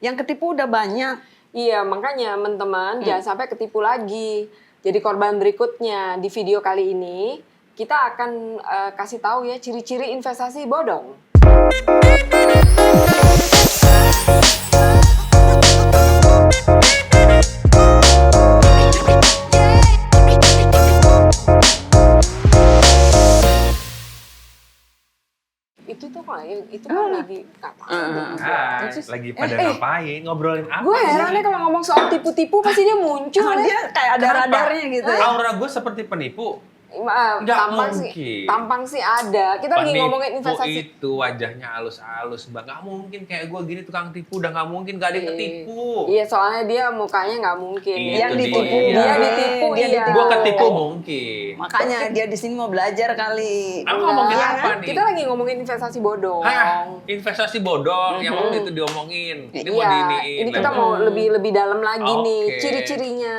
Yang ketipu udah banyak. Iya, makanya teman-teman jangan sampai ketipu lagi. Jadi korban berikutnya di video kali ini kita akan kasih tahu ya ciri-ciri investasi bodong. Itu kan lagi ngapain? Hai, lagi pada ngapain? Ngobrolin apa? Gue heran kalau ngomong soal tipu-tipu pasti dia muncul. Dia kayak ada radarnya gitu ya. Aura gue seperti penipu. Tampang sih ada. Kita lagi ngomongin investasi. Itu wajahnya halus-halus, Mbak. Nggak mungkin kayak gue gini tukang tipu, udah nggak mungkin gak ada yang ketipu. Iya, soalnya dia mukanya nggak mungkin. Yang ditipu. Dia ditipu. Gue ketipu mungkin. Makanya dia di sini mau belajar kali. Ngomongin apa nih? Kita lagi ngomongin investasi bodong. Investasi bodong yang waktu itu diomongin. Ini mau ini kita mau lebih dalam lagi nih ciri-cirinya.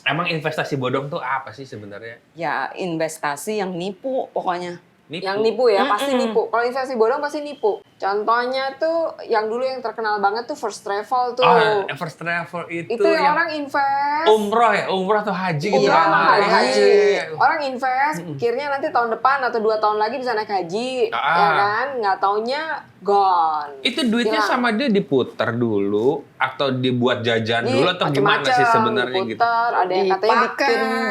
Emang investasi bodong tuh apa sih sebenarnya? Ya, investasi yang nipu pokoknya. Yang nipu ya, pasti nipu. Kalau investasi bodong pasti nipu. Contohnya tuh yang dulu yang terkenal banget tuh First Travel tuh. First Travel itu yang orang invest. Umroh atau haji gitu. Iya, haji. Orang invest, pikirnya nanti tahun depan atau 2 tahun lagi bisa naik haji. Ya kan? Nggak taunya gone. Itu duitnya sama dia diputar dulu atau dibuat jajan dulu atau gimana sih sebenarnya gitu? Ada yang katanya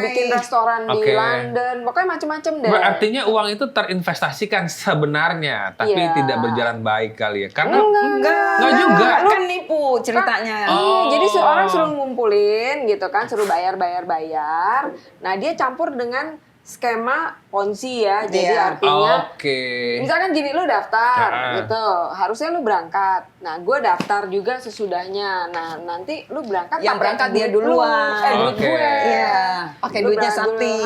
bikin restoran di London. Pokoknya macam-macam deh. Artinya uang itu terinvestasikan sebenarnya, tapi tidak berjalan baik kali ya. Karena enggak juga. Kan nipu ceritanya. Jadi orang suruh ngumpulin gitu kan, suruh bayar. Nah, dia campur dengan skema ponzi ya. Jadi artinya misalkan gini, lu daftar gitu, harusnya lu berangkat. Nah, gue daftar juga sesudahnya. Nah, nanti lu berangkat, yang berangkat dia duluan. Duit gue. Iya, pakai duitnya Sakti.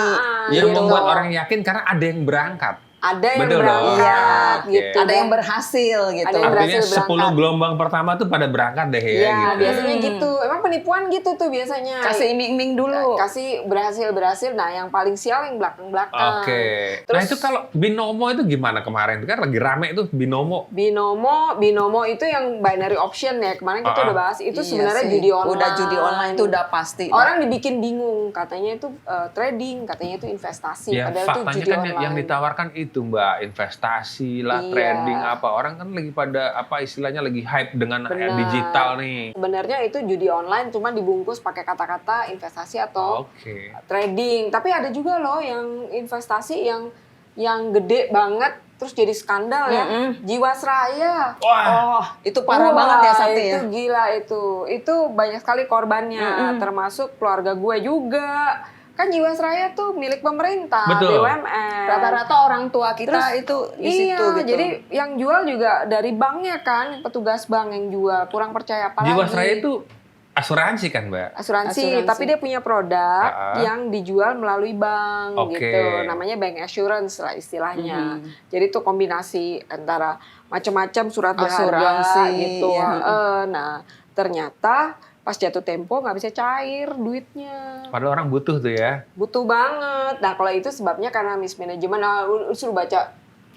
Yang membuat orang yakin karena ada yang berangkat. Ada yang berangkat gitu. Ada yang berhasil gitu. Artinya 10 gelombang pertama tuh pada berangkat deh ya gitu. Biasanya gitu. Emang penipuan gitu tuh biasanya. Kasih iming-iming dulu. Kasih berhasil. Nah, yang paling sial yang belakang-belakang. Terus, nah itu kalau binomo itu gimana kemarin? Itu kan lagi rame tuh binomo. Binomo itu yang binary option ya. Kemarin kita udah bahas. Itu sebenarnya judi online. Udah judi online itu udah pasti. Orang dibikin bingung. Katanya itu trading, katanya itu investasi. Ya, padahal faktanya itu judi kan online. yang ditawarkan itu Mbak, investasi lah, trading apa. Orang kan lagi pada istilahnya lagi hype dengan digital nih. Sebenarnya itu judi online cuma dibungkus pakai kata-kata investasi atau trading. Tapi ada juga loh yang investasi yang gede banget terus jadi skandal ya. Jiwasraya. Itu parah banget ya Sakti ya. Itu gila itu banyak sekali korbannya, termasuk keluarga gue juga. Kan Jiwasraya tuh milik pemerintah, BUMN. Rata-rata orang tua kita itu di situ gitu. Jadi yang jual juga dari banknya kan, petugas bank yang jual. Kurang percaya apalagi. Jiwasraya itu asuransi kan, Mbak? Asuransi, tapi dia punya produk yang dijual melalui bank gitu. Namanya bank assurance lah istilahnya. Jadi itu kombinasi antara macam-macam surat berharga gitu. Nah, ternyata pas jatuh tempo nggak bisa cair duitnya. Padahal orang butuh tuh ya. Butuh banget. Nah, kalau itu sebabnya karena mismanagement. Nah, suruh baca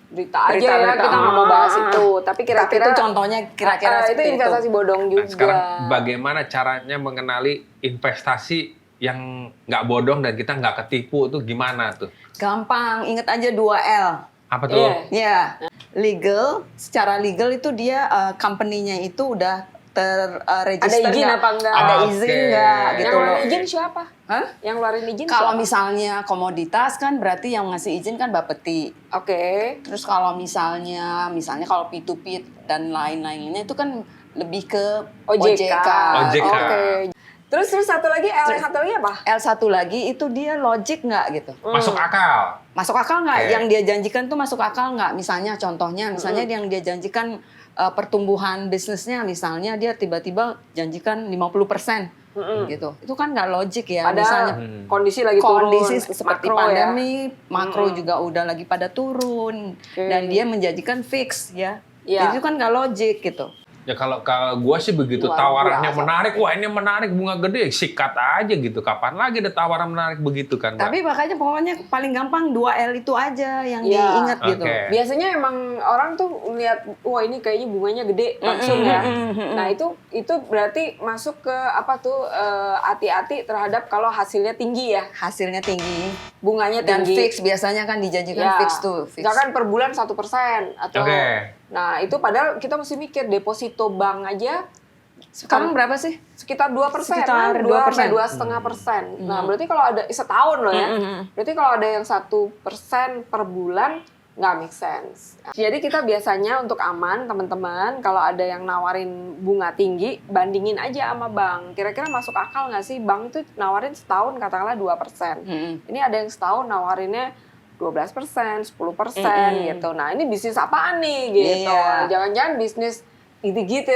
berita aja ya, kita nggak mau bahas itu. Tapi kira-kira itu contohnya kira-kira itu investasi bodong juga. Nah, sekarang bagaimana caranya mengenali investasi yang nggak bodong dan kita nggak ketipu tuh gimana tuh? Gampang, inget aja 2L. Apa tuh? Iya. Legal, secara legal itu dia company-nya itu udah terregister. Ada izin apa enggak? Ada izin enggak gitu yang loh. ngeluarin izin siapa? Yang ngeluarin izin kalau siapa? misalnya komoditas kan berarti yang ngasih izin kan Bapeti. Terus kalau misalnya kalau P2P dan lain-lainnya itu kan lebih ke OJK. Terus satu lagi satu lagi apa? L1 lagi itu dia logic nggak gitu. Masuk akal. Masuk akal nggak? Yang dia janjikan tuh masuk akal nggak? Misalnya yang dia janjikan pertumbuhan bisnisnya, misalnya dia tiba-tiba janjikan 50% gitu. Itu kan nggak logik ya. Padahal misalnya kondisi lagi turun. Kondisi seperti makro pandemi, makro juga udah lagi pada turun. Dan dia menjanjikan fix ya. Jadi itu kan nggak logik gitu. Ya kalau gue sih begitu Luar tawarannya biasa. menarik, wah ini menarik bunga gede, sikat aja gitu. Kapan lagi ada tawaran menarik begitu kan, Mbak? Tapi makanya pokoknya paling gampang 2L itu aja yang Ya. diingat gitu. Oke. Biasanya emang orang tuh lihat, wah ini kayaknya bunganya gede langsung ya. Nah itu berarti masuk ke apa tuh hati-hati terhadap kalau hasilnya tinggi ya, Hasilnya tinggi bunganya dan tinggi. fix, biasanya kan dijanjikan Ya. fix tuh. Fix. Misalkan per bulan 1% atau. Oke. Nah itu padahal kita mesti mikir deposito bank aja Sekarang berapa sih? sekitar 2%, Sekitar kan? 2%. 2,5%. Nah, berarti kalau ada setahun loh ya. Berarti kalau ada yang 1% per bulan nggak make sense. Jadi kita biasanya untuk aman teman-teman, kalau ada yang nawarin bunga tinggi, bandingin aja sama bank. Kira-kira masuk akal nggak sih bank itu nawarin setahun katakanlah 2%. Ini ada yang setahun nawarinnya 12%, 10% gitu. Nah, ini bisnis apaan nih gitu. Iya. Jangan-jangan bisnis gitu-gitu.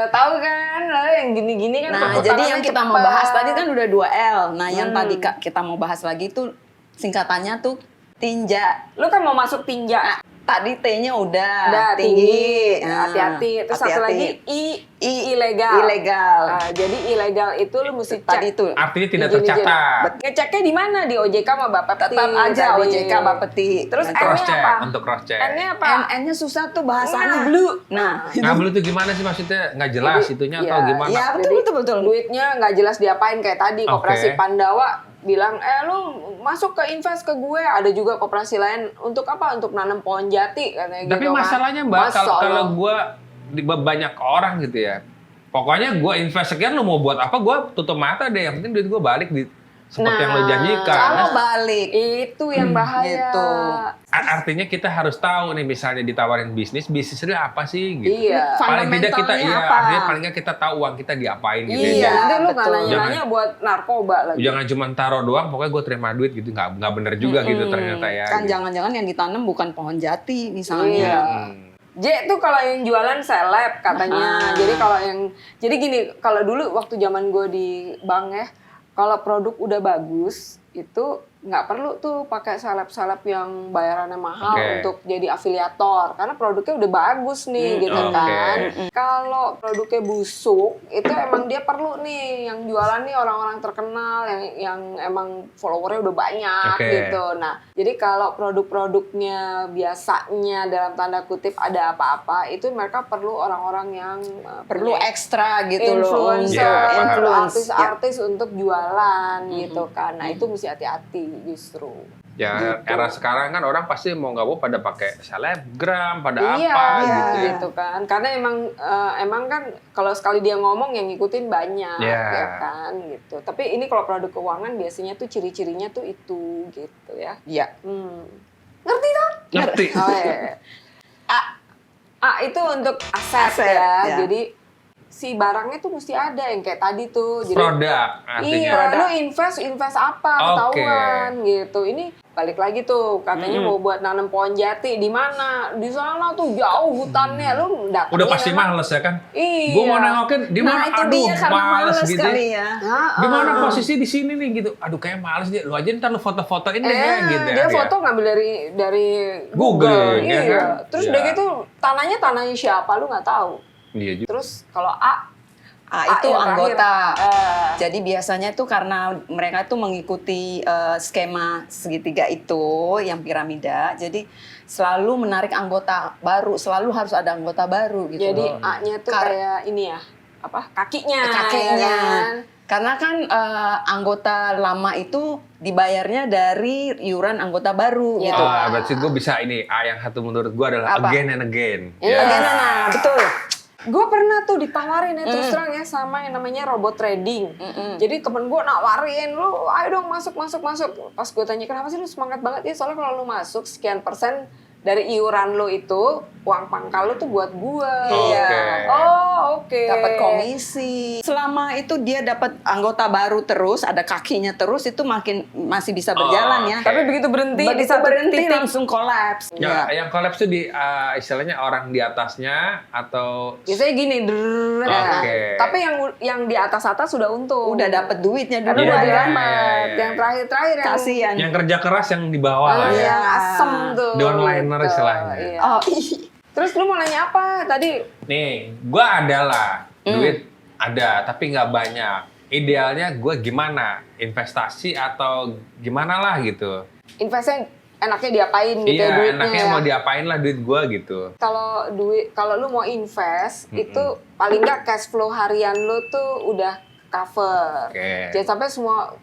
Tahu kan? Lalu yang gini-gini kan Nah, perputarannya jadi yang kita mau cepet. bahas tadi kan udah 2L. Nah, yang tadi kita mau bahas lagi itu singkatannya tuh tinja. Lu kan mau masuk tinja. Tadi T-nya udah Tinggi. Nah, Hati-hati. Terus satu hati-hati. lagi ilegal. Ilegal. Jadi ilegal itu lu mesti cek. Tadi itu Artinya tidak Izin-izin. tercatat. Ngeceknya di mana? Di OJK sama Bapepti. tetap aja tadi. OJK Bapepti. Terus Nah, Cross N-nya check, apa? untuk cross check. N-nya apa? N-nya susah tuh bahasanya. Ngablu. Nah, Ngablu itu gimana sih maksudnya? Nggak jelas Jadi, itunya ya, atau gimana? ya Jadi, betul. duitnya nggak jelas diapain kayak tadi Koperasi Oke. Pandawa bilang lu masuk ke invest ke gue, ada juga koperasi lain untuk apa, untuk nanam pohon jati katanya gitu. Tapi masalahnya Mbak, Masa kalau Allah. gue banyak orang gitu ya, pokoknya gue invest sekian, lu mau buat apa, gue tutup mata deh, yang penting duit gue balik seperti yang lo janjikan. kalau balik Itu yang bahaya. gitu. Artinya kita harus tahu nih, misalnya ditawarin bisnis itu apa sih gitu. Iya. Paling tidak kita Fundamentalnya apa? artinya paling nggak kita tahu uang kita diapain gitu. Iya, nanti lu nggak betul. nanya-nanya buat narkoba lagi. Jangan cuma taruh doang, pokoknya gue terima duit gitu, nggak bener juga gitu ternyata ya. Kan gitu. jangan-jangan yang ditanam bukan pohon jati Iya. misalnya. J tuh kalau yang jualan seleb katanya. Jadi gini, kalau dulu waktu zaman gue di bank ya, kalau produk udah bagus itu nggak perlu tuh pakai seleb-seleb yang bayarannya mahal Oke. untuk jadi afiliator, karena produknya udah bagus nih gitu Oke. kan. Kalau produknya busuk itu emang dia perlu nih yang jualan nih orang-orang terkenal yang emang followernya udah banyak Oke. gitu. Nah, jadi kalau produk-produknya biasanya dalam tanda kutip ada apa-apa, itu mereka perlu orang-orang yang Perlu punya ekstra gitu loh. influencer, Ya, influence. Ya. artis-artis untuk jualan gitu kan. Nah, itu mesti hati-hati justru. Ya Gitu. era sekarang kan orang pasti mau nggak mau pada pakai selebgram, pada Iya, apa gitu ya. gitu kan. Karena emang kan kalau sekali dia ngomong yang ngikutin banyak, Iya. ya kan gitu. Tapi ini kalau produk keuangan biasanya tuh ciri-cirinya tuh itu gitu ya. Iya. Ngerti kan? Ngerti. Oh, iya. A itu untuk aset Aset, ya. ya. Jadi si barangnya tuh mesti ada yang kayak tadi tuh. Jadi, Produk artinya. iya, lu invest apa Oke. ketahuan gitu. Ini balik lagi tuh katanya mau buat nanam pohon jati di mana? Di sana tuh jauh hutannya, lu datangnya Udah pasti memang- males ya kan? Iya. Gue mau nengokin di mana? Nah, itu Aduh, dia karena males males gitu. kali ya. Di mana posisi di sini nih gitu. Aduh kayak males dia. Lu aja ntar lu foto-fotoin deh ya gitu ya. dia foto ngambil dari Googling, ya iya. kan? Terus Iya. udah gitu tanahnya siapa lu nggak tahu. Iya juga. Terus kalau A Itu yang anggota. terakhir. Jadi biasanya itu karena mereka itu mengikuti skema segitiga itu yang piramida. Jadi selalu menarik anggota baru, selalu harus ada anggota baru gitu. Jadi loh. A-nya tuh kayak ini ya, apa? Kakinya. Kakinya. ya kan? Karena kan anggota lama itu dibayarnya dari iuran anggota baru Ya. gitu. Oh, berarti gue bisa ini. A yang satu menurut gue adalah Apa? again and again. Iya. Ya. Bagaimana? Betul. Gue pernah tuh ditawarin ya terus terang ya sama yang namanya robot trading. Jadi temen gue nawarin, lu ayo dong masuk. Pas gue tanya kenapa sih lu semangat banget ya, soalnya kalau lu masuk sekian persen dari iuran lo itu, uang pangkal lo tuh buat gua. Oke. Oh, oke. Dapat komisi. Selama itu dia dapat anggota baru terus, ada kakinya terus, itu masih bisa berjalan ya. oke. Tapi begitu berhenti di Begitu satu berhenti titik, langsung kolaps. Ya, yang kolaps itu di istilahnya orang di atasnya atau biasanya gini. Oke. Tapi yang di atas Ya. sudah untung. Udah dapat duitnya dulu. Karena Iya, udah iya, dapat. iya. Yang terakhir yang Kasihan. yang kerja keras yang di bawah lah ya. yang asem tuh. Downliner gitu. istilahnya. Iya. Oh, Terus lu mau nanya apa tadi? Nih, gue adalah duit ada, tapi nggak banyak. Idealnya gue gimana? Investasi atau gimana lah gitu? Investnya enaknya diapain gitu Iya, ya duitnya enaknya ya? mau diapain lah duit gue gitu. Kalau lu mau invest itu paling nggak cash flow harian lu tuh udah cover. Oke. Jangan sampai semua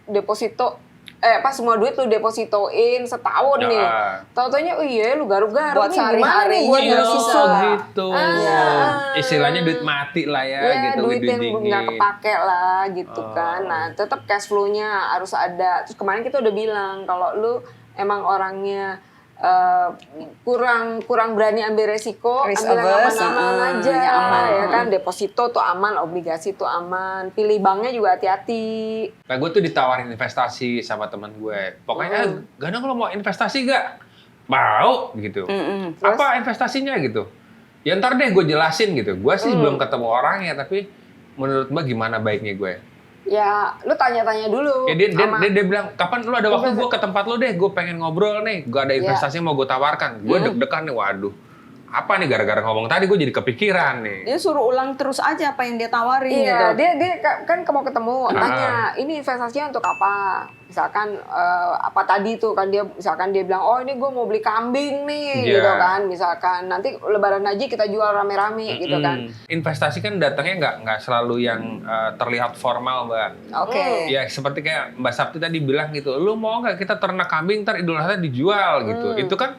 semua duit lu depositoin setahun nih. Tahu-taunya, oh iya lu garuk-garuk Buat nih gimana nih buat sehari-harinya ngisi bisa. Oh sisa? gitu. Ah. Istilahnya duit mati lah ya, Ya, gitu. duit yang dingin. nggak kepake lah gitu Oh. kan. Nah, tetap cash flow-nya harus ada. Terus kemarin kita udah bilang kalau lu emang orangnya kurang berani ambil resiko, Risk ambil yang averse, aman-aman aja, yang aman. ya kan. Deposito tuh aman, obligasi tuh aman. Pilih banknya juga hati-hati. Nah, gue tuh ditawarin investasi sama teman gue. Pokoknya, Gana kalau mau investasi gak? Mau gitu. Apa investasinya gitu? Ya ntar deh gue jelasin gitu. Gue sih belum ketemu orangnya, tapi menurut Mbak gimana baiknya gue? Ya, lu tanya-tanya dulu. Ya dia sama- bilang, kapan lu ada waktu gue ke tempat lu deh, gue pengen ngobrol nih, gue ada investasi yang mau gue tawarkan. Gue deg-degan nih, waduh. Apa nih gara-gara ngomong tadi gue jadi kepikiran nih. Dia suruh ulang terus aja apa yang dia tawarin Iya, gitu. dia kan mau ketemu, tanya, ini investasinya untuk apa? Misalkan apa tadi tuh kan misalkan dia bilang, oh ini gue mau beli kambing nih, Iya. gitu kan. Misalkan nanti Lebaran Haji kita jual rame-rame, gitu kan. Investasi kan datangnya nggak selalu yang terlihat formal, Mbak. Oke. Ya seperti kayak Mbak Sapti tadi bilang gitu, lu mau nggak kita ternak kambing ntar Idul Adha dijual gitu. Itu kan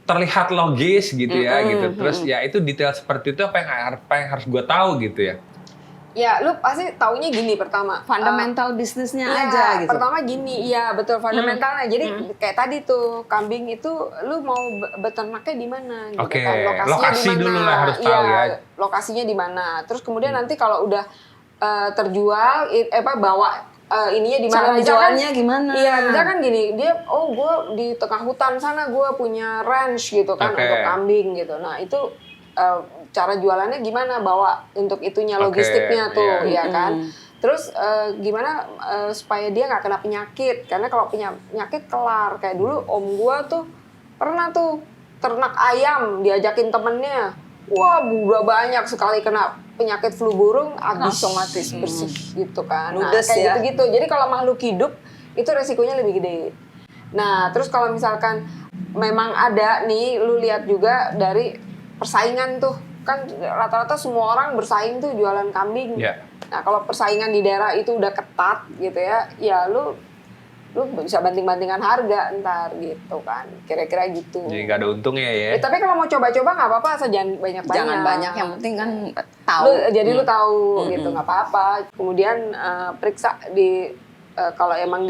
terlihat logis gitu ya gitu. Terus ya itu detail seperti itu apa yang harus gue tahu gitu ya. Ya, lu pasti taunya gini pertama. Fundamental bisnisnya Iya, aja gitu. pertama gini, iya betul fundamentalnya. Jadi kayak tadi tuh kambing itu lu mau beternaknya di mana gitu Oke, kan. lokasi di mana? dulu lah harus tahu ya. Lokasinya di mana. Terus kemudian nanti kalau udah terjual bawa ininya di mana? Cara Misalkan- jualnya gimana? Iya, misalkan gini, dia gue di tengah hutan sana gue punya ranch gitu kan Oke. untuk kambing gitu. Nah, itu cara jualannya gimana bawa untuk itunya Oke, logistiknya tuh, iya. ya kan? Terus gimana supaya dia nggak kena penyakit? Karena kalau penyakit kelar. Kayak dulu om gua tuh pernah tuh ternak ayam diajakin temennya. Wah, udah banyak sekali kena penyakit flu burung, Langsung mati semua. bersih gitu kan. Nah, Ludes kayak ya. gitu-gitu. Jadi kalau makhluk hidup itu resikonya lebih gede. Nah, terus kalau misalkan memang ada nih, lu lihat juga dari persaingan tuh. Kan rata-rata semua orang bersaing tuh jualan kambing. Iya. Nah, kalau persaingan di daerah itu udah ketat gitu ya lu bisa banting-bantingan harga ntar gitu kan. Kira-kira gitu. Jadi nggak ada untungnya ya. Tapi kalau mau coba-coba nggak apa-apa, asal jangan banyak-banyak. Jangan banyak, yang penting kan tahu. Lu tahu gitu, nggak apa-apa. Kemudian periksa kalau emang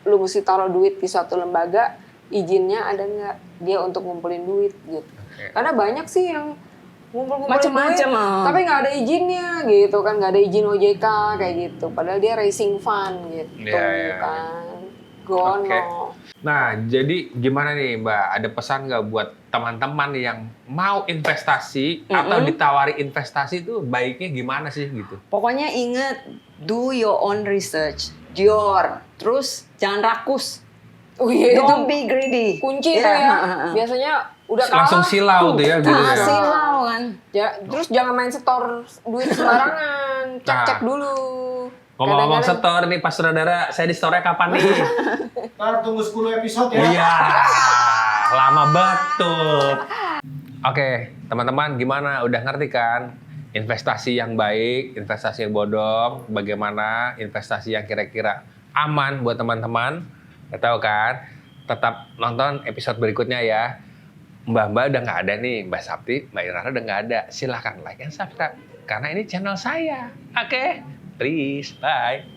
lu mesti taruh duit di suatu lembaga, izinnya ada nggak dia untuk ngumpulin duit gitu. Karena banyak sih yang ngumpul-ngumpulin Macem-macem, duit, tapi nggak ada izinnya gitu kan, nggak ada izin OJK kayak gitu. Padahal dia raising fund gitu Iya. kan. Gono. Oke. Nah, jadi gimana nih Mbak? Ada pesan nggak buat teman-teman yang mau investasi atau ditawari investasi itu baiknya gimana sih gitu? Pokoknya ingat, do your own research. Terus jangan rakus. Oh iya, itu Don't be greedy. kunci Iya, tuh ya. Biasanya udah kalah. Langsung silau tuh ya gitu ya. Silau kan. Ya, terus jangan main setor duit sembarangan. Cek-cek dulu. Ngomong-ngomong Kadang-kadang- setor nih Pak Saudara, saya di store kapan nih? Ntar tunggu 10 episode ya. Iya, lama betul. Oke, teman-teman gimana? Udah ngerti kan? Investasi yang baik, investasi yang bodong, bagaimana investasi yang kira-kira aman buat teman-teman? Gak tahu kan? Tetap nonton episode berikutnya ya. Mbak udah nggak ada nih, Mbak Sapti, Mbak Irana udah nggak ada. Silahkan like and subscribe, karena ini channel saya. Oke? Please, bye.